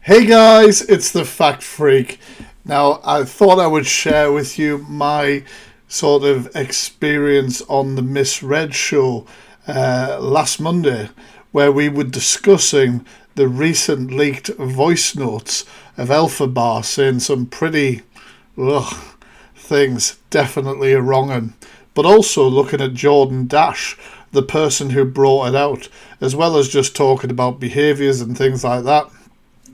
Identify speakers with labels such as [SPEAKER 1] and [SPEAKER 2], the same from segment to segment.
[SPEAKER 1] Hey guys, it's the Fact Freak. Now, I thought I would share with you my sort of experience on the Misread show last Monday, where we were discussing the recent leaked voice notes of Elphaba saying some pretty things, definitely a wrong one, but also looking at Jordan Dash, the person who brought it out, as well as just talking about behaviours and things like that.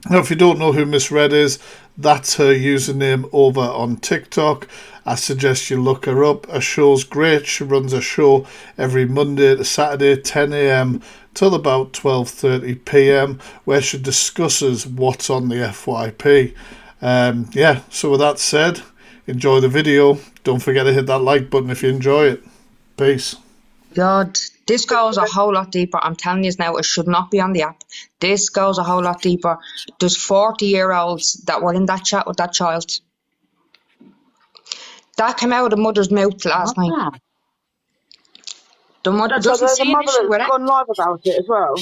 [SPEAKER 1] Now, if you don't know who Misread is, that's her username over on TikTok. I suggest you look her up. Her show's great. She runs a show every Monday to Saturday, 10 a.m. till about 12:30 p.m, where she discusses what's on the FYP. So with that said, enjoy the video. Don't forget to hit that like button if you enjoy it. Peace.
[SPEAKER 2] God, this goes a whole lot deeper. I'm telling you now, it should not be on the app. This goes a whole lot deeper. There's 40-year-olds that were in that chat with that child. That came out of the mother's mouth last night. The mother doesn't
[SPEAKER 3] so
[SPEAKER 2] say
[SPEAKER 3] the mother
[SPEAKER 2] an issue with
[SPEAKER 3] has
[SPEAKER 2] it.
[SPEAKER 3] gone live about it as well.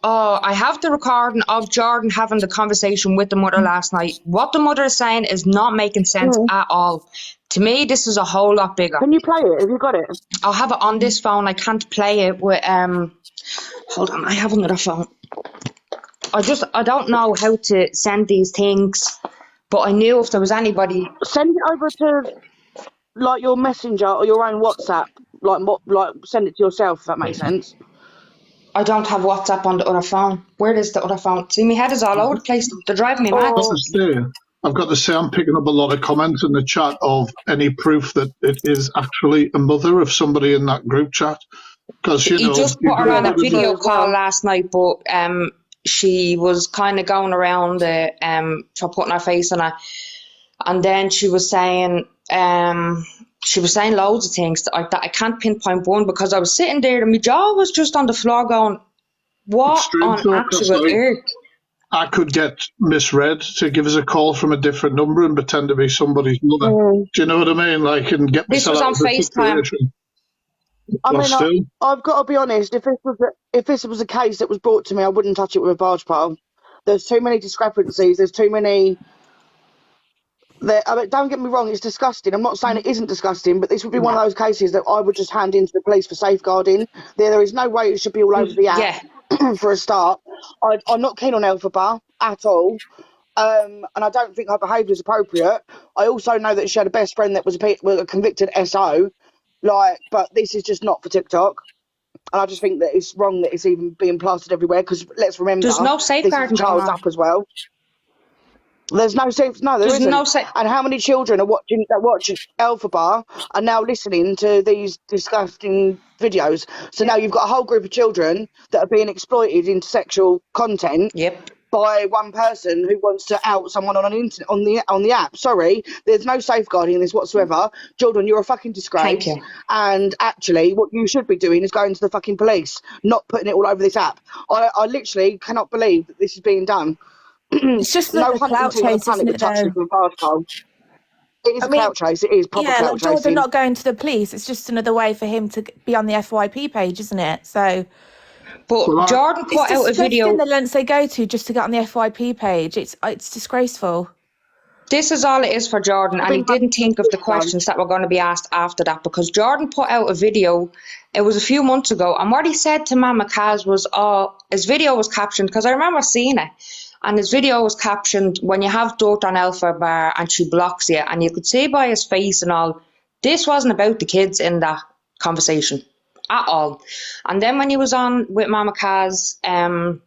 [SPEAKER 2] I have the recording of Jordan having the conversation with the mother last night. What the mother is saying is not making sense at all. To me, this is a whole lot bigger.
[SPEAKER 3] Can you play it? Have you got it?
[SPEAKER 2] I'll have it on this phone. I can't play it with hold on, I have another phone. I don't know how to send these things, but I knew if there was anybody.
[SPEAKER 3] Send it over to like your messenger or your own WhatsApp. Like send it to yourself, if that makes sense.
[SPEAKER 2] I don't have WhatsApp on the other phone. Where is the other phone? See, my head is all over the place. They're driving me mad.
[SPEAKER 1] I've got to say, I'm picking up a lot of comments in the chat of any proof that it is actually a mother of somebody in that group chat. Because
[SPEAKER 2] he just put her on a video call last night, but she was kind of going around for putting her face on it, and then she was saying loads of things that I can't pinpoint one, because I was sitting there and my jaw was just on the floor going, what on actual earth?
[SPEAKER 1] I could get Misread to give us a call from a different number and pretend to be somebody's mother. Do you know what I mean? Like, and get
[SPEAKER 2] this was on FaceTime.
[SPEAKER 3] I mean, I've got to be honest. If this was a case that was brought to me, I wouldn't touch it with a barge pole. There's too many discrepancies. There's too many. I mean, don't get me wrong, it's disgusting. I'm not saying it isn't disgusting, but this would be one of those cases that I would just hand into the police for safeguarding. There is no way it should be all over the app. For a start, I'm not keen on Elphaba at all, and I don't think her behaviour is appropriate. I also know that she had a best friend that was a convicted SO, but this is just not for TikTok. And I just think that it's wrong that it's even being plastered everywhere, because let's remember,
[SPEAKER 2] there's no safeguarding.
[SPEAKER 3] This is a child's app as well. There's no safe. No, there isn't. And how many children are watching Elphaba are now listening to these disgusting videos? So now you've got a whole group of children that are being exploited into sexual content.
[SPEAKER 2] Yep.
[SPEAKER 3] By one person who wants to out someone on the app. Sorry, there's no safeguarding in this whatsoever. Jordan, you're a fucking disgrace.
[SPEAKER 2] Thank you.
[SPEAKER 3] And actually, what you should be doing is going to the fucking police, not putting it all over this app. I literally cannot believe that this is being done.
[SPEAKER 4] It's just no clout chase, isn't it, though?
[SPEAKER 3] It is a clout chase. It is proper clout chasing.
[SPEAKER 4] Jordan not going to the police, it's just another way for him to be on the FYP page, isn't it? So,
[SPEAKER 2] but Jordan put out a video.
[SPEAKER 4] The lengths they go to just to get on the FYP page. It's disgraceful.
[SPEAKER 2] This is all it is for Jordan, and he didn't think of the questions that were going to be asked after that, because Jordan put out a video. It was a few months ago, and what he said to Mama Kaz was, his video was captioned, because I remember seeing it. And his video was captioned, when you have dirt on Elphaba and she blocks you, and you could see by his face and all, this wasn't about the kids in that conversation at all. And then when he was on with Mama Kaz, and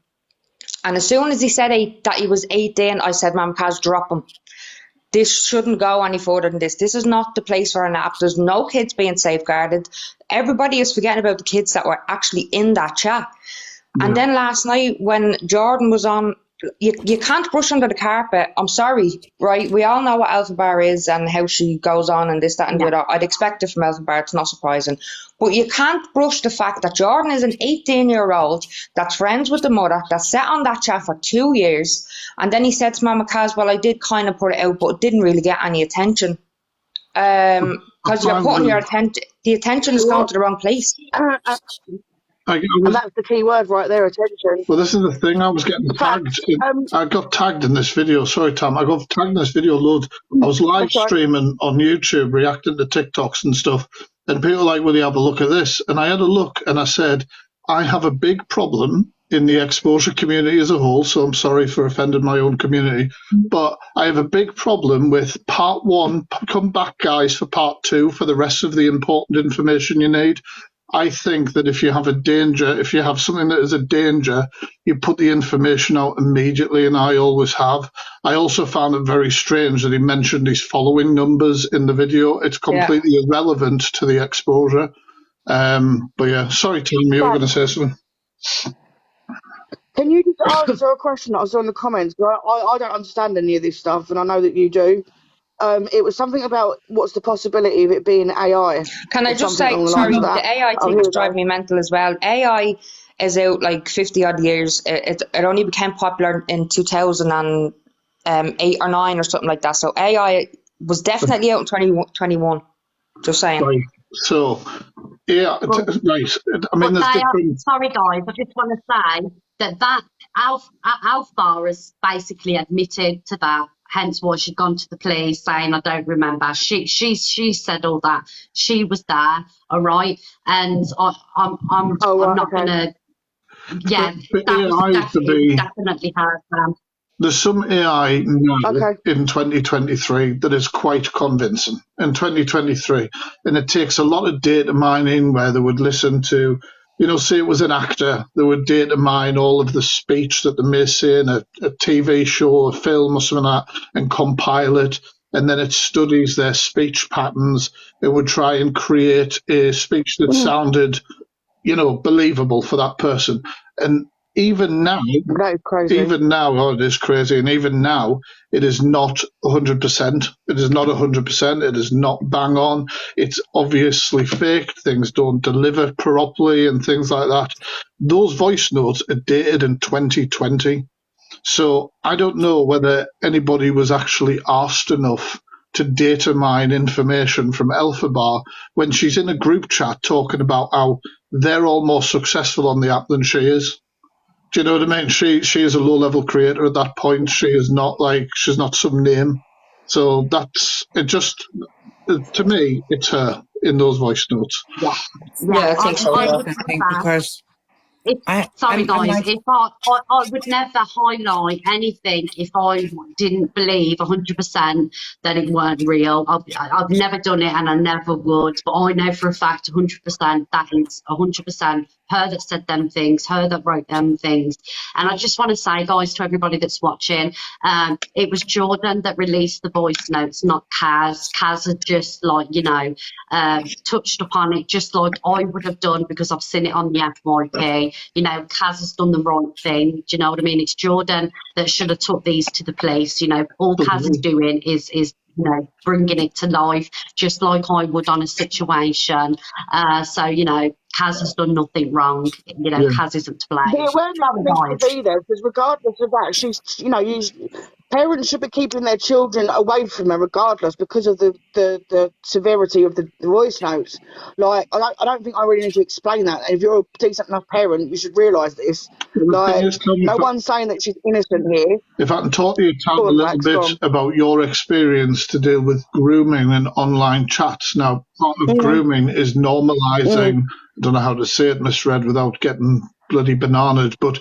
[SPEAKER 2] as soon as he said that he was 18, I said, Mama Kaz, drop him. This shouldn't go any further than this. This is not the place for an app. There's no kids being safeguarded. Everybody is forgetting about the kids that were actually in that chat. Yeah. And then last night when Jordan was on, you can't brush under the carpet. I'm sorry, right? We all know what Elphaba is and how she goes on and this, that, and the other. I'd expect it from Elphaba. It's not surprising. But you can't brush the fact that Jordan is an 18-year-old that's friends with the mother, that sat on that chat for 2 years. And then he said to Mama Kaz, well, I did kind of put it out, but it didn't really get any attention. Because you're putting the attention is going to the wrong place.
[SPEAKER 3] And that's the key word right there, attention.
[SPEAKER 1] Well, this is the thing. I was getting tagged. I got tagged in this video. Sorry, Tam. I got tagged in this video loads. I was live streaming on YouTube, reacting to TikToks and stuff. And people were like, will you have a look at this? And I had a look and I said, I have a big problem in the exposure community as a whole. So I'm sorry for offending my own community. But I have a big problem with part 1. Come back, guys, for part 2 for the rest of the important information you need. I think that if you have something that is a danger, you put the information out immediately, and I always have. I also found it very strange that he mentioned his following numbers in the video. It's completely irrelevant to the exposure. But yeah, sorry, Tim, you were going to say something.
[SPEAKER 3] Can you just answer a question that I saw in the comments? I don't understand any of this stuff, and I know that you do. It was something about what's the possibility of it being AI.
[SPEAKER 2] Can I just say, sorry, the AI thing is driving me mental as well. AI is out like 50 odd years. It only became popular in 2008 or 9 or something like that. So AI was definitely out in 2021. Just saying.
[SPEAKER 1] Right. So, yeah, right. I mean,
[SPEAKER 5] sorry, guys. I just want to say that Elphaba has basically admitted to that. Hence why she'd gone to the police saying, I don't remember. She said all that. She was there, all right? And I'm not going to... Yeah, that was definitely her.
[SPEAKER 1] There's some AI now in 2023 that is quite convincing in 2023. And it takes a lot of data mining where they would listen to, say it was an actor, they would data mine all of the speech that they may say in a TV show, a film or something like that, and compile it. And then it studies their speech patterns. It would try and create a speech that sounded, believable for that person. And even now, it is crazy. And even now, it is not 100%. It is not 100%. It is not bang on. It's obviously faked. Things don't deliver properly and things like that. Those voice notes are dated in 2020. So I don't know whether anybody was actually asked enough to data mine information from Elphaba when she's in a group chat talking about how they're all more successful on the app than she is. Do you know what I mean? She is a low-level creator at that point. She is not she's not some name. So that's it. Just to me, it's her in those voice notes.
[SPEAKER 5] Yeah,
[SPEAKER 2] I think so.
[SPEAKER 5] Because sorry, guys. If I would never highlight anything if I didn't believe 100% that it weren't real. I've never done it, and I never would. But I know for a fact 100% that it's 100% her that said them things, her that wrote them things. And I just want to say, guys, to everybody that's watching, it was Jordan that released the voice notes, not Kaz. Kaz had just touched upon it just like I would have done because I've seen it on the FYP. Kaz has done the right thing. Do you know what I mean? It's Jordan that should have took these to the police. All Kaz is doing is bringing it to life, just like I would on a situation. So, Kaz has done nothing wrong. Kaz isn't to blame.
[SPEAKER 3] The awareness needs to be there because regardless of that, she's, parents should be keeping their children away from her regardless because of the severity of the voice notes. Like, I don't think I really need to explain that. If you're a decent enough parent, you should realise this. Like, no one's saying that she's innocent here.
[SPEAKER 1] If I can talk to you, Tom, a little bit about your experience to deal with grooming and online chats. Now, part of grooming is normalising, I don't know how to say it misread without getting bloody bananaed, but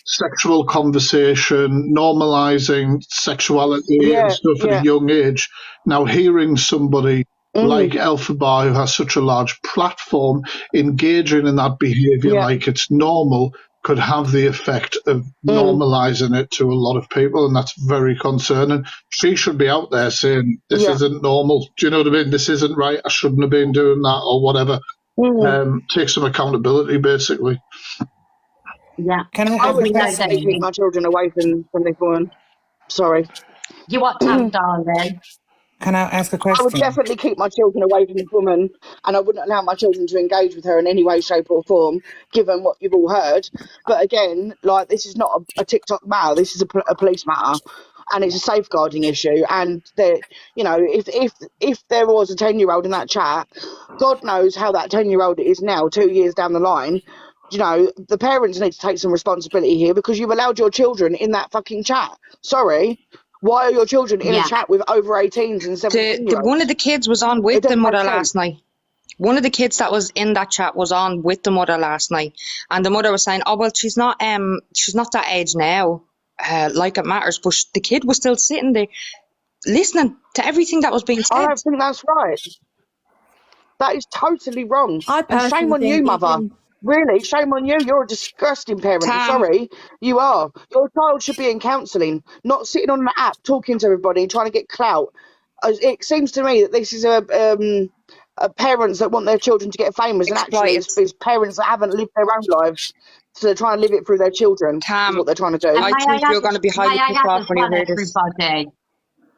[SPEAKER 1] sexual conversation, normalising sexuality and stuff at a young age. Now, hearing somebody like Elphaba, who has such a large platform, engaging in that behaviour like it's normal, could have the effect of normalising it to a lot of people, and that's very concerning. She should be out there saying, this isn't normal. Do you know what I mean? This isn't right. I shouldn't have been doing that or whatever. Take some accountability, basically.
[SPEAKER 5] Yeah.
[SPEAKER 3] I would definitely keep my children away from this one. Sorry.
[SPEAKER 5] You want to, darling?
[SPEAKER 6] Can I ask a question?
[SPEAKER 3] I would definitely keep my children away from this woman, and I wouldn't allow my children to engage with her in any way, shape or form, given what you've all heard. But again, this is not a TikTok matter. This is a police matter. and it's a safeguarding issue. And that, you know, if there was a 10-year-old in that chat, God knows how that 10-year-old is now, 2 years down the line. You know, the parents need to take some responsibility here, because you've allowed your children in that fucking chat. Sorry, why are your children in a chat with over 18s and 17-year-olds?
[SPEAKER 2] One of the kids was on with the mother last night. One of the kids that was in that chat was on with the mother last night, and the mother was saying, "Oh well, she's not that age now, like it matters." But the kid was still sitting there, listening to everything that was being said.
[SPEAKER 3] I don't think that's right. That is totally wrong. And shame on you, mother. Really, shame on you. You're a disgusting parent. I'm sorry, you are. Your child should be in counselling, not sitting on an app talking to everybody and trying to get clout. It seems to me that this is a parents that want their children to get famous, and actually it's parents that haven't lived their own lives, so they're trying to live it through their children. Is what they're trying to do.
[SPEAKER 2] I think you're going to be highly pissed off when you hear this.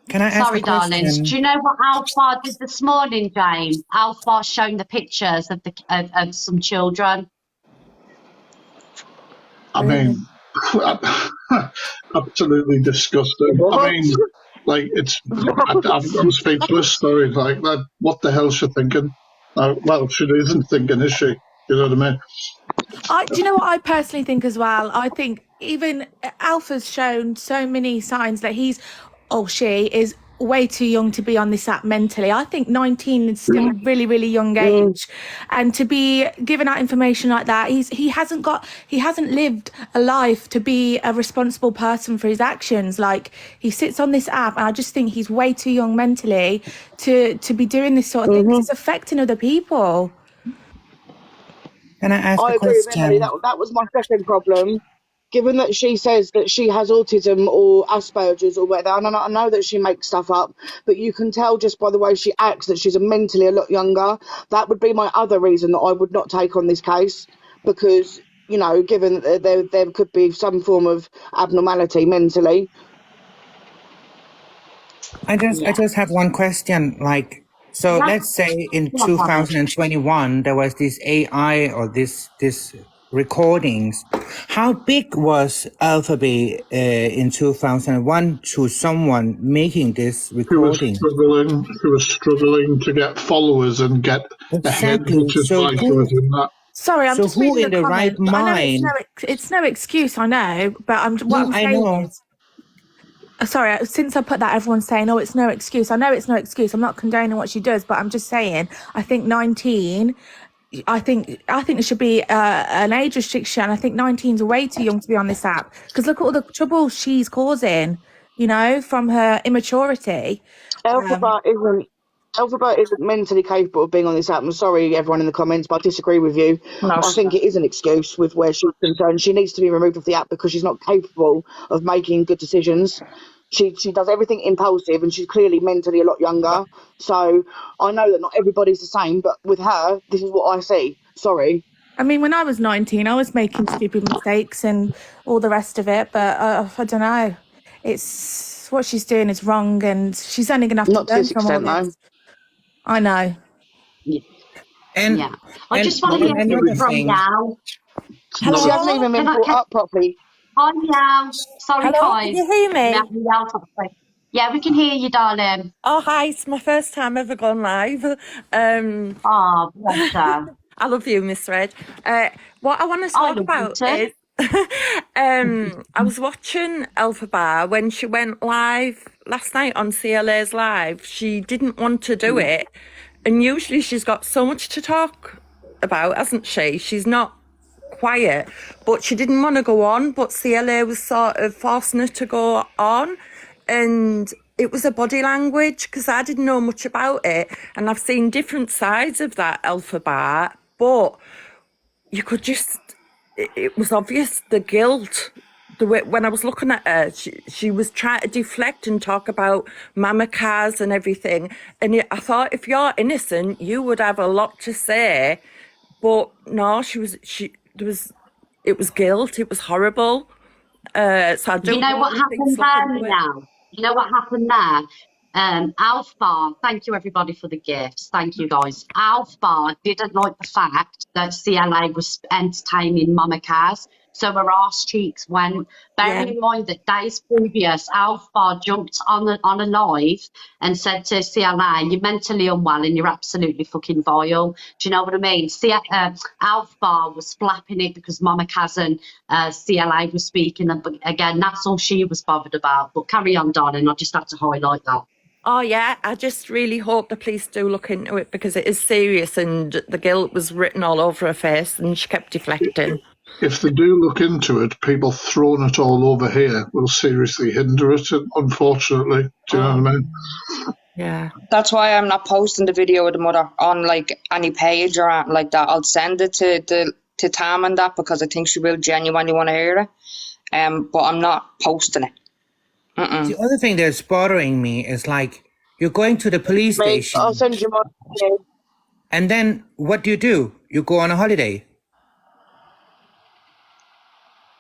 [SPEAKER 6] Can I ask
[SPEAKER 5] Sorry,
[SPEAKER 6] a question?
[SPEAKER 5] darlings. Do you know what Elphaba did this morning, Jane? Elphaba showing the pictures of some children.
[SPEAKER 1] I mean, absolutely disgusting. I mean, like, I'm speechless. Sorry, like that. What the hell's she thinking? Well, she isn't thinking, is she? You know what I mean?
[SPEAKER 4] Do you know what I personally think as well? I think even Alpha's shown so many signs that she is way too young to be on this app mentally. I think 19 is still a really, really young age, and to be given out information like that, he hasn't lived a life to be a responsible person for his actions. Like, he sits on this app, and I just think he's way too young mentally to be doing this sort of thing. It's affecting other people.
[SPEAKER 6] Can I ask a
[SPEAKER 3] agree with Emily. That was my second problem. Given that she says that she has autism or Asperger's or whatever, and I know that she makes stuff up, but you can tell just by the way she acts that she's mentally a lot younger. That would be my other reason that I would not take on this case, because, you know, given that there could be some form of abnormality mentally.
[SPEAKER 6] I just have one question. Like, so let's say in 2021 there was this AI or this recordings. How big was Elphaba in 2001 to someone making this recording?
[SPEAKER 1] She was struggling to get followers and get ahead, which is why she was in that.
[SPEAKER 4] Sorry, I'm just reading the
[SPEAKER 6] right mind?
[SPEAKER 4] I know it's no excuse, I know, but I'm saying is, sorry, since I put that, everyone's saying, "Oh, it's no excuse." I know it's no excuse. I'm not condoning what she does, but I'm just saying, I think 19. I think there should be an age restriction. I think 19's way too young to be on this app, because look at all the trouble she's causing, you know, from her immaturity.
[SPEAKER 3] Elphaba isn't mentally capable of being on this app. I'm sorry, everyone in the comments, but I disagree with you. I think it is an excuse with where she's concerned. She needs to be removed off the app because she's not capable of making good decisions. She does everything impulsive, and she's clearly mentally a lot younger. So I know that not everybody's the same, but with her, this is what I see. Sorry.
[SPEAKER 4] I mean, when I was 19, I was making stupid mistakes and all the rest of it, but I don't know. It's what she's doing is wrong, and she's only going to have to learn from all this. I know.
[SPEAKER 5] I just want to hear from Yao.
[SPEAKER 3] Hello. She hasn't even been brought up properly.
[SPEAKER 5] Hi, Yao. Sorry,
[SPEAKER 7] hello,
[SPEAKER 5] guys.
[SPEAKER 7] can you hear me?
[SPEAKER 5] Yeah, we can hear you, darling.
[SPEAKER 7] Oh, hi. It's my first time ever gone live.
[SPEAKER 5] Oh, bless her.
[SPEAKER 7] I love you, Miss Red. What I want to talk about is I was watching Elphaba when she went live last night on CLA's live. She didn't want to do it, and usually she's got so much to talk about, hasn't she? She's not quiet, but she didn't want to go on, but CLA was sort of forcing her to go on, and it was a body language, because I didn't know much about it, and I've seen different sides of that Elphaba, but you could just, it was obvious, the guilt. The way, when I was looking at her, she was trying to deflect and talk about mama cars and everything, and I thought, if you're innocent, you would have a lot to say, but no, it was guilt. It was horrible. So I don't.
[SPEAKER 5] You know what happened there now? You know what happened there? Elphaba, thank you everybody for the gifts. Thank you guys. Elphaba didn't like the fact that CLA was entertaining mama cars. So her arse cheeks went. Bearing in mind that days previous, Elphaba jumped on a live and said to CLA, "You're mentally unwell and you're absolutely fucking vile." Do you know what I mean? Elphaba was flapping it because Mama Kaz and CLA was speaking, and again, that's all she was bothered about. But carry on, darling. I just had to highlight that.
[SPEAKER 7] Oh yeah, I just really hope the police do look into it, because it is serious and the guilt was written all over her face and she kept deflecting.
[SPEAKER 1] If they do look into it, people throwing it all over here will seriously hinder it, unfortunately. Do you know what I mean?
[SPEAKER 7] Yeah.
[SPEAKER 2] That's why I'm not posting the video of the mother on like any page or anything like that. I'll send it to Tam and that, because I think she will genuinely want to hear it. But I'm not posting it.
[SPEAKER 6] The other thing that's bothering me is like, you're going to the police station.
[SPEAKER 3] I'll send you my.
[SPEAKER 6] And then what do? You go on a holiday.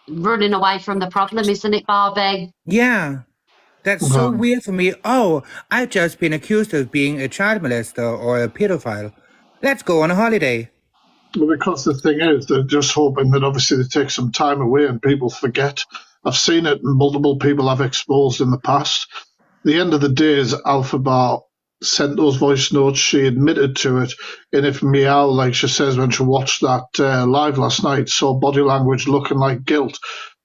[SPEAKER 5] Running away from the problem, isn't it, Barbie?
[SPEAKER 6] Yeah. That's so weird for me. Oh, I've just been accused of being a child molester or a pedophile. Let's go on a holiday.
[SPEAKER 1] Well, because the thing is, they're just hoping that obviously they take some time away and people forget. I've seen it, and multiple people I've exposed in the past. The end of the day is Elphaba sent those voice notes. She admitted to it. And if Meow, like she says when she watched that live last night, saw body language looking like guilt,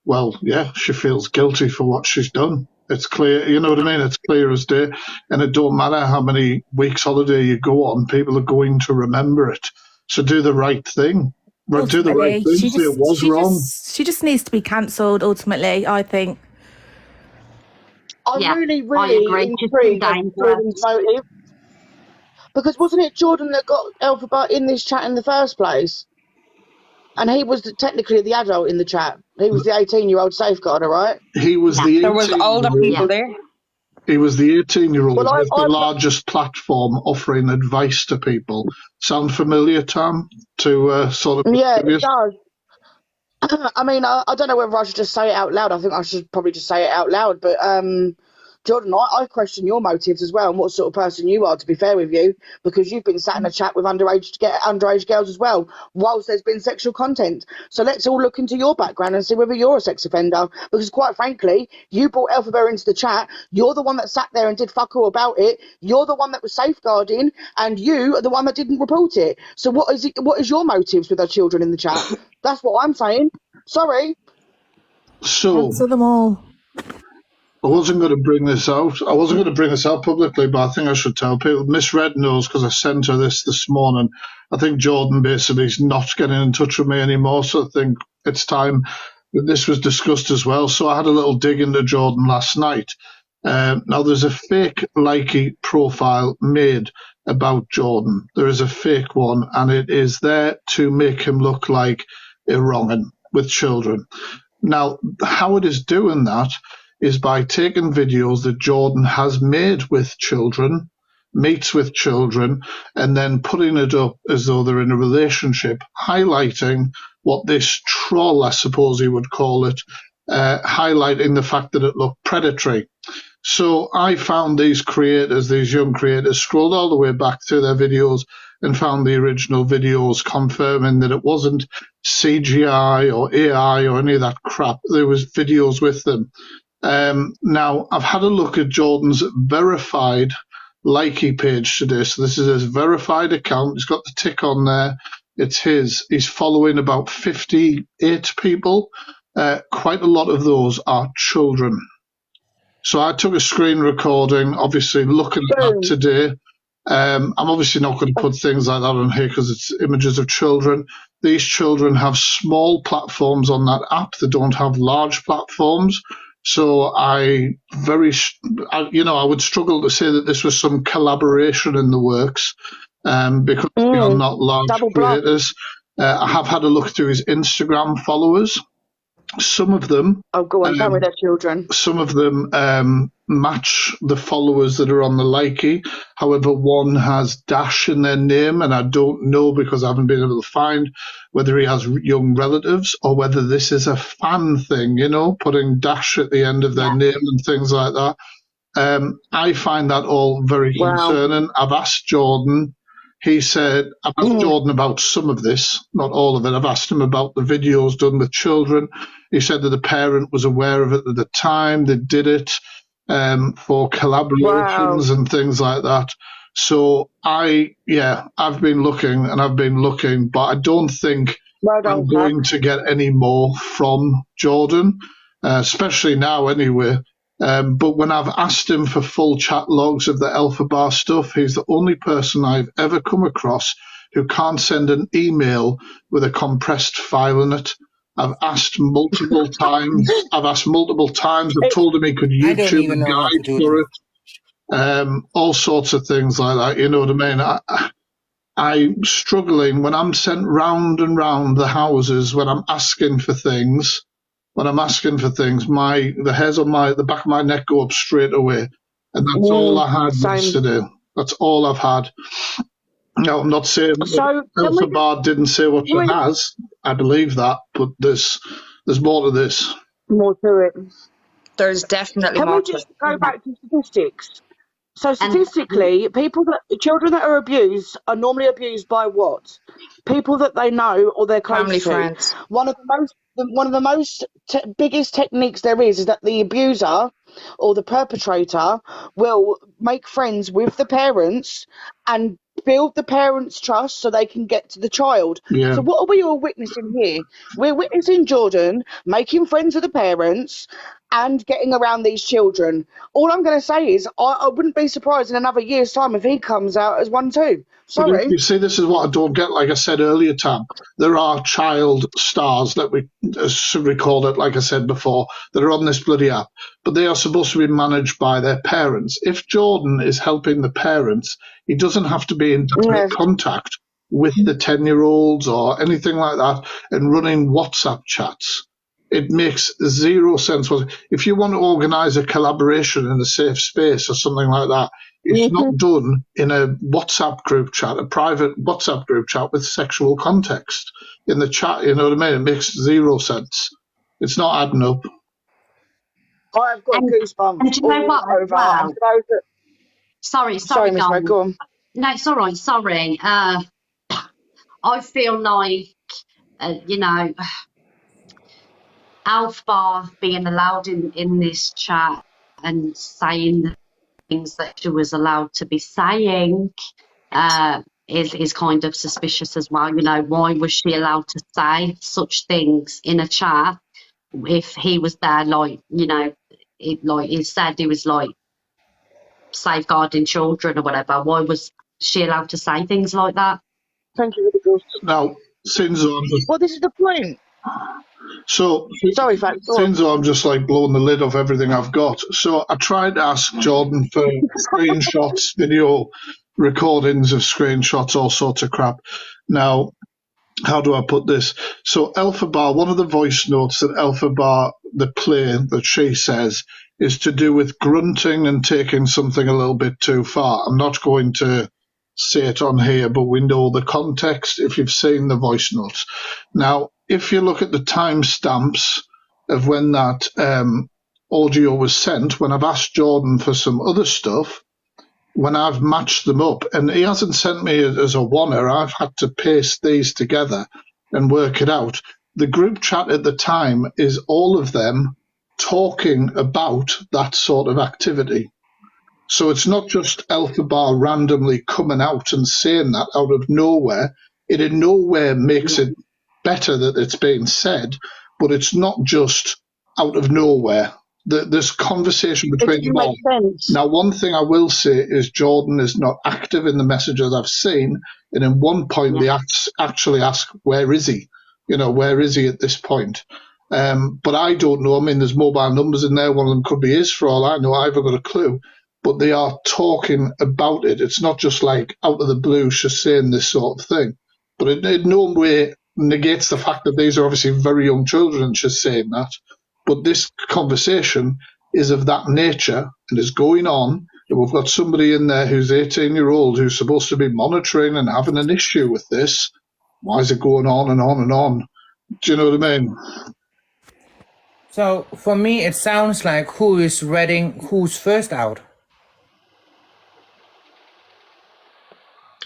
[SPEAKER 1] well, yeah, she feels guilty for what she's done. It's clear, you know what I mean? It's clear as day. And it don't matter how many weeks holiday you go on, people are going to remember it. So do the right thing. Do the right thing. Say it was wrong.
[SPEAKER 4] She just needs to be cancelled, ultimately, I think.
[SPEAKER 3] I'm really intrigued as to Jordan's motive. Because wasn't it Jordan that got Elphaba in this chat in the first place? And he was technically the adult in the chat. He was the 18-year-old safeguarder, right?
[SPEAKER 1] He was the 18-year-old.
[SPEAKER 2] There was older people there.
[SPEAKER 1] He was the 18-year-old with the largest platform offering advice to people. Sound familiar, Tam? To sort of...
[SPEAKER 3] Yeah, it does. I mean, I don't know whether I should just say it out loud. I think I should probably just say it out loud. But Jordan, I question your motives as well and what sort of person you are, to be fair with you, because you've been sat in a chat with underage girls as well, whilst there's been sexual content. So let's all look into your background and see whether you're a sex offender, because quite frankly, you brought Elphaba into the chat. You're the one that sat there and did fuck all about it. You're the one that was safeguarding, and you are the one that didn't report it. So what is your motives with our children in the chat? That's what I'm saying. Sorry.
[SPEAKER 1] So...
[SPEAKER 4] Cancel them all.
[SPEAKER 1] I wasn't going to bring this out. I wasn't going to bring this out publicly, but I think I should tell people. Miss Red knows because I sent her this morning. I think Jordan basically is not getting in touch with me anymore, so I think it's time that this was discussed as well. So I had a little dig into Jordan last night. Now, there's a fake likey profile made about Jordan. There is a fake one, and it is there to make him look like a wrong'un with children. Now, how it is doing that is by taking videos that Jordan has made with children, meets with children, and then putting it up as though they're in a relationship, highlighting what this troll, I suppose you would call it, highlighting the fact that it looked predatory. So I found these creators, these young creators, scrolled all the way back through their videos and found the original videos confirming that it wasn't CGI or AI or any of that crap. There was videos with them. Now, I've had a look at Jordan's verified likey page today. So this is his verified account. He's got the tick on there. It's his. He's following about 58 people. Quite a lot of those are children. So I took a screen recording, obviously looking at that today. I'm obviously not going to put things like that on here because it's images of children. These children have small platforms on that app. They don't have large platforms. So I would struggle to say that this was some collaboration in the works because we are not large creators. I have had a look through his Instagram followers. Some of them...
[SPEAKER 3] Oh, go on, tell me they're children.
[SPEAKER 1] Some of them match the followers that are on the likey. However, one has Dash in their name, and I don't know because I haven't been able to find whether he has young relatives or whether this is a fan thing, putting Dash at the end of their name and things like that. I find that all very concerning. I've asked Jordan he said, I've asked Jordan about some of this, not all of it. I've asked him about the videos done with children. He said that the parent was aware of it at the time. They did it for collaborations and things like that. So I've been looking, but I don't think I'm going to get any more from Jordan, especially now anyway. But when I've asked him for full chat logs of the Elphaba stuff, he's the only person I've ever come across who can't send an email with a compressed file in it. I've asked multiple times. I've told him he could YouTube a guide for it. All sorts of things like that. You know what I mean? I'm struggling when I'm sent round and round the houses when I'm asking for things. The hairs on the back of my neck go up straight away, and that's all I had yesterday. That's all I've had. No, I'm not saying Elphaba didn't say what she has. I believe that, but there's more to this.
[SPEAKER 3] More to it.
[SPEAKER 2] There's definitely more.
[SPEAKER 3] Can we just go back to statistics? So statistically, children that are abused are normally abused by what? People that they know or they're close
[SPEAKER 2] Family,
[SPEAKER 3] to.
[SPEAKER 2] friends.
[SPEAKER 3] One of the most biggest techniques there is that the abuser or the perpetrator will make friends with the parents and build the parents' trust so they can get to the child.
[SPEAKER 1] Yeah.
[SPEAKER 3] So what are we all witnessing here? We're witnessing Jordan making friends with the parents and getting around these children. All I'm going to say is I wouldn't be surprised in another year's time if he comes out as one too. Sorry.
[SPEAKER 1] You see, this is what I don't get. Like I said earlier, Tam, there are child stars that we should record it, like I said before, that are on this bloody app, but they are supposed to be managed by their parents. If Jordan is helping the parents, he doesn't have to be in direct contact with the 10-year-olds or anything like that and running WhatsApp chats. It makes zero sense. If you want to organise a collaboration in a safe space or something like that, it's not done in a WhatsApp group chat, a private WhatsApp group chat with sexual context in the chat. You know what I mean? It makes zero sense. It's not adding up.
[SPEAKER 3] I've got goosebumps.
[SPEAKER 5] And do you know what? Wow. Sorry,
[SPEAKER 3] Miss Red, go on.
[SPEAKER 5] No, it's all right. Sorry. I feel like, Elphaba being allowed in this chat and saying the things that she was allowed to be saying is kind of suspicious as well. You know, why was she allowed to say such things in a chat if he was there, like, he said he was like safeguarding children or whatever? Why was she allowed to say things like that?
[SPEAKER 3] Thank you for the
[SPEAKER 1] Now,
[SPEAKER 3] well, this is the point.
[SPEAKER 1] So,
[SPEAKER 3] sorry,
[SPEAKER 1] since I'm just like blowing the lid off everything I've got. So I tried to ask Jordan for screenshots, video recordings of screenshots, all sorts of crap. Now, how do I put this? So Elphaba, one of the voice notes that Elphaba, the play that she says, is to do with grunting and taking something a little bit too far. I'm not going to say it on here, but we know the context if you've seen the voice notes. Now, if you look at the timestamps of when that audio was sent, when I've asked Jordan for some other stuff, when I've matched them up, and he hasn't sent me as a oneer, I've had to paste these together and work it out. The group chat at the time is all of them talking about that sort of activity. So it's not just Elphaba randomly coming out and saying that out of nowhere. It in nowhere makes it better that it's being said, but it's not just out of nowhere. This conversation between them all. Now, one thing I will say is Jordan is not active in the messages I've seen, and in one point they actually ask, where is he? You know, where is he at this point? But I don't know. I mean, there's mobile numbers in there. One of them could be his for all I know. I haven't got a clue. But they are talking about it. It's not just like out of the blue she's saying this sort of thing. But it in no way negates the fact that these are obviously very young children and she's saying that. But this conversation is of that nature and is going on. And we've got somebody in there who's 18-year-old who's supposed to be monitoring and having an issue with this. Why is it going on and on and on? Do you know what I mean?
[SPEAKER 6] So for me, it sounds like who's first out?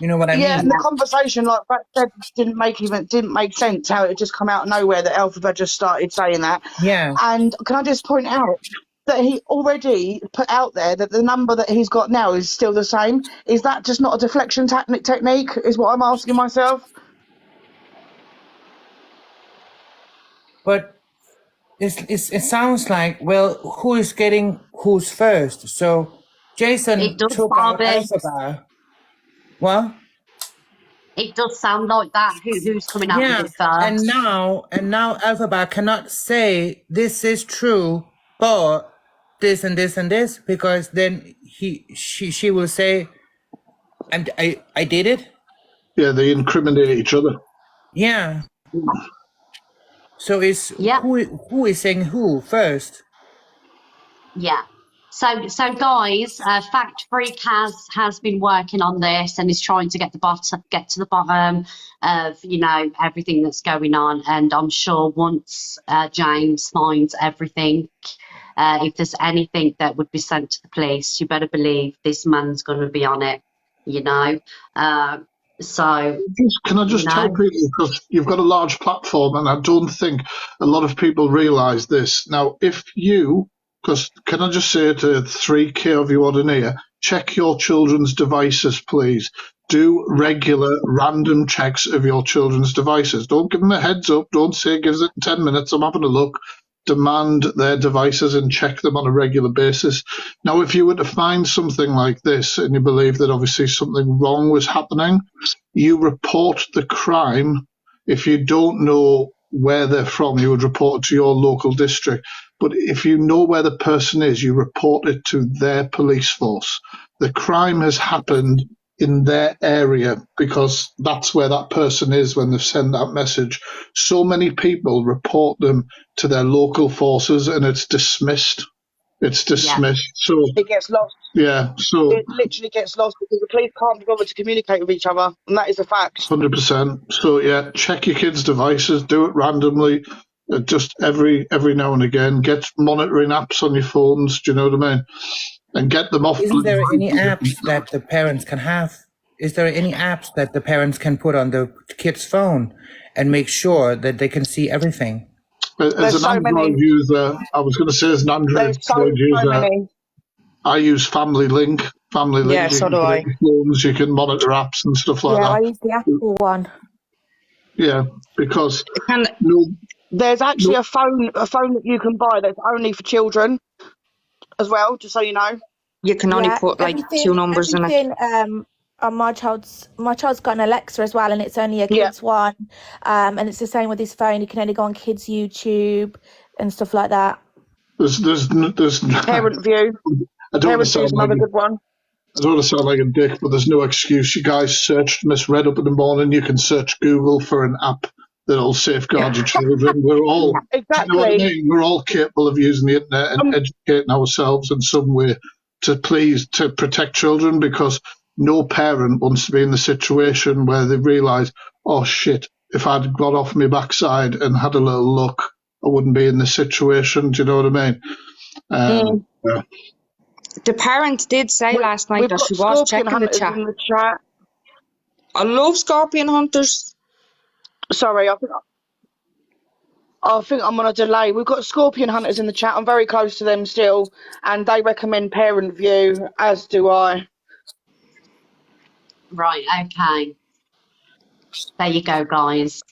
[SPEAKER 6] You know what I
[SPEAKER 3] Yeah,
[SPEAKER 6] mean?
[SPEAKER 3] and the conversation, like that said, didn't make sense how it just come out of nowhere that Elphaba just started saying that.
[SPEAKER 6] Yeah.
[SPEAKER 3] And can I just point out that he already put out there that the number that he's got now is still the same? Is that just not a deflection technique? Is what I'm asking myself.
[SPEAKER 6] But it sounds like, well, who is getting who's first? So Jason
[SPEAKER 5] It does,
[SPEAKER 6] took out
[SPEAKER 5] Barbie.
[SPEAKER 6] Elphaba. Well,
[SPEAKER 5] it does sound like that. Who's coming out with it first?
[SPEAKER 6] And now Elphaba cannot say this is true, but this and this and this, because then she will say, and I did it.
[SPEAKER 1] Yeah, they incriminate each other.
[SPEAKER 6] Yeah. So it's who is saying who first?
[SPEAKER 5] Yeah. So guys, TheFactFreak has been working on this and is trying to get to the bottom of, you know, everything that's going on. And I'm sure once James finds everything, if there's anything that would be sent to the police, you better believe this man's going to be on it, you know.
[SPEAKER 1] Can I just tell people, because you've got a large platform, and I don't think a lot of people realise this. Now, if you, because can I just say to 3K of you on here, check your children's devices, please. Do regular random checks of your children's devices. Don't give them a heads up. Don't say give it 10 minutes, I'm having a look. Demand their devices and check them on a regular basis. Now, if you were to find something like this and you believe that obviously something wrong was happening, you report the crime. If you don't know where they're from, you would report it to your local district. But if you know where the person is, you report it to their police force. The crime has happened in their area because that's where that person is when they've sent that message. So many people report them to their local forces and it's dismissed. It's dismissed.
[SPEAKER 3] Yeah.
[SPEAKER 1] So
[SPEAKER 3] it gets lost.
[SPEAKER 1] Yeah, so
[SPEAKER 3] it literally gets lost because the police can't be bothered to communicate with each other, and that is a fact.
[SPEAKER 1] 100%. So yeah, check your kids' devices. Do it randomly, just every now and again. Get monitoring apps on your phones. Do you know what I mean? And get them off.
[SPEAKER 6] Isn't there any apps that the parents can have? Is there any apps that the parents can put on the kid's phone and make sure that they can see everything?
[SPEAKER 1] As an Android user, I was going to say as an Android user, I use Family Link.
[SPEAKER 4] Yeah, so do I.
[SPEAKER 1] Phones, you can monitor apps and stuff like that.
[SPEAKER 4] Yeah, I use the Apple one.
[SPEAKER 1] Yeah, because
[SPEAKER 3] there's actually a phone that you can buy that's only for children as well, just so you know.
[SPEAKER 2] You can only put like 2 numbers in it.
[SPEAKER 4] My child's got an Alexa as well, and it's only a kids one. And it's the same with his phone. You can only go on kids' YouTube and stuff like that.
[SPEAKER 1] There's
[SPEAKER 3] Parent View. Parent View is another good one.
[SPEAKER 1] I don't want to sound like a dick, but there's no excuse. You guys searched Miss Red up in the morning. You can search Google for an app that'll safeguard your children. We're all
[SPEAKER 3] exactly.
[SPEAKER 1] You know what I mean? We're all capable of using the internet and educating ourselves in some way to protect children, because no parent wants to be in the situation where they realise, oh shit, if I'd got off my backside and had a little look, I wouldn't be in this situation. Do you know what I mean? Yeah.
[SPEAKER 2] The parent did say last night that she was checking the chat. I love scorpion hunters.
[SPEAKER 3] Sorry, I think I'm on a delay. We've got scorpion hunters in the chat. I'm very close to them still, and they recommend Parent View, as do I.
[SPEAKER 5] Right, okay. There you go, guys.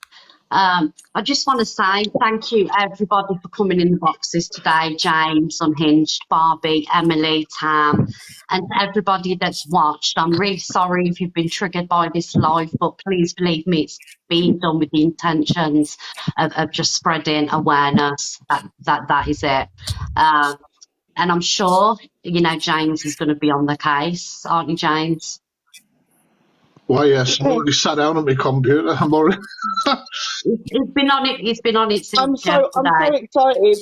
[SPEAKER 5] I just want to say thank you, everybody, for coming in the boxes today. James, Unhinged, Barbie, Emily, Tam, and everybody that's watched. I'm really sorry if you've been triggered by this live, but please believe me, it's being done with the intentions of just spreading awareness. That is it. And I'm sure, you know, James is going to be on the case, aren't you, James?
[SPEAKER 1] Why, yes, I'm already sat down on my computer. I'm already.
[SPEAKER 5] It's been on it. It's been on it since
[SPEAKER 3] I'm so excited.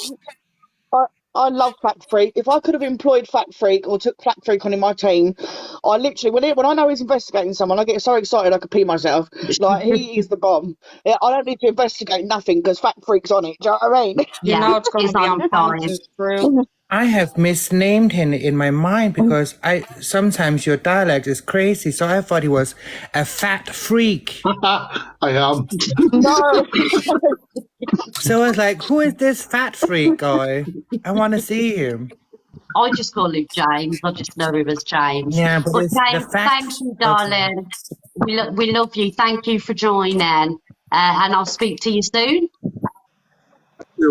[SPEAKER 3] I love TheFactFreak. If I could have employed TheFactFreak or took TheFactFreak on in my team, I literally, when I know he's investigating someone, I get so excited I could pee myself. Like, he is the bomb. Yeah, I don't need to investigate nothing because TheFactFreak's on it. Do you know what I mean?
[SPEAKER 2] You know it's going to be on point. It's true.
[SPEAKER 6] I have misnamed him in my mind because sometimes your dialect is crazy, so I thought he was a fat freak.
[SPEAKER 1] I am.
[SPEAKER 3] No.
[SPEAKER 6] So I was like, who is this fat freak guy? I want to see him.
[SPEAKER 5] I just call him James. I just know him as James.
[SPEAKER 6] Yeah, but it's
[SPEAKER 5] James,
[SPEAKER 6] the fact.
[SPEAKER 5] thank you, darling. We love you. Thank you for joining. And I'll speak to you soon.